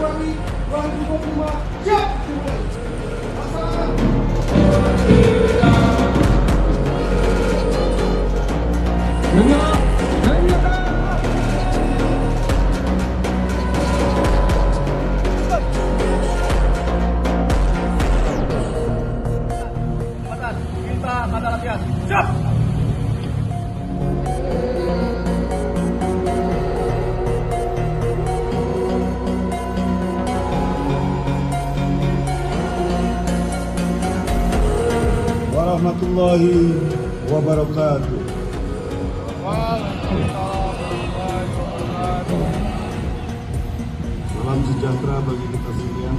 Februari 2025 siap dimulai. Laksanakan. Kita kata latihan. Siap. Warahmatullahi wabarakatuh. Salam sejahtera bagi kita sekalian.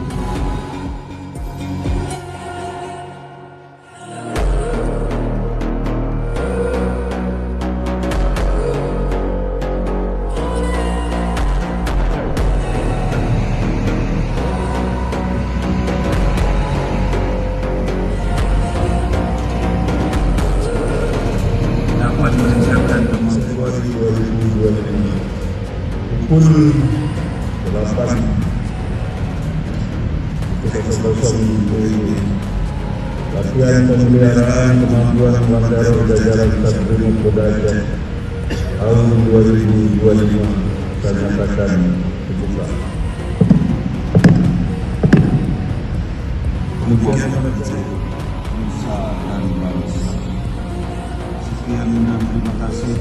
Dapat menyiapkan kemampuan 2025 pukul 8 WIB. Latihan pemeliharaan kemampuan Komando Jajaran Satrimo Polda Aceh tahun 2025 saya nyatakan dibuka. Demikian Nusa dan bangsa. Sekian dan terima kasih.